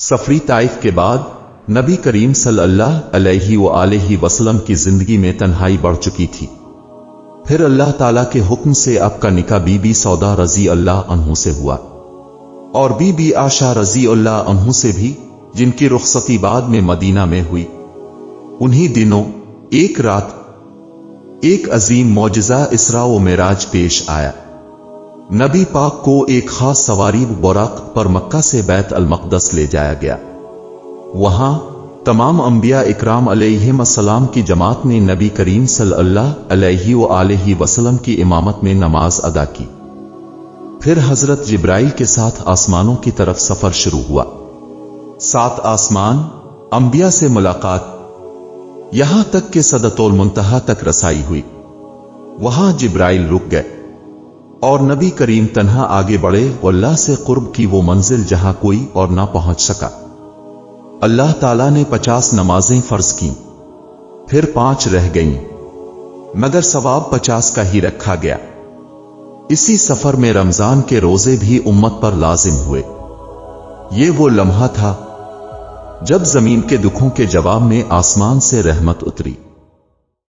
سفری طائف کے بعد نبی کریم صلی اللہ علیہ وآلہ وسلم کی زندگی میں تنہائی بڑھ چکی تھی۔ پھر اللہ تعالیٰ کے حکم سے آپ کا نکاح بی بی سودا رضی اللہ عنہ سے ہوا، اور بی بی عائشہ رضی اللہ عنہ سے بھی، جن کی رخصتی بعد میں مدینہ میں ہوئی۔ انہی دنوں ایک رات ایک عظیم معجزہ اسراء و معراج پیش آیا۔ نبی پاک کو ایک خاص سواری براق پر مکہ سے بیت المقدس لے جایا گیا۔ وہاں تمام انبیاء اکرام علیہم السلام کی جماعت نے نبی کریم صلی اللہ علیہ وآلہ وسلم کی امامت میں نماز ادا کی۔ پھر حضرت جبرائیل کے ساتھ آسمانوں کی طرف سفر شروع ہوا۔ 7 آسمان، انبیاء سے ملاقات، یہاں تک کہ سدرۃ المنتہا تک رسائی ہوئی۔ وہاں جبرائیل رک گئے اور نبی کریم تنہا آگے بڑھے، اللہ سے قرب کی وہ منزل جہاں کوئی اور نہ پہنچ سکا۔ اللہ تعالیٰ نے 50 نمازیں فرض کیں، پھر 5 رہ گئیں، مگر ثواب 50 کا ہی رکھا گیا۔ اسی سفر میں رمضان کے روزے بھی امت پر لازم ہوئے۔ یہ وہ لمحہ تھا جب زمین کے دکھوں کے جواب میں آسمان سے رحمت اتری۔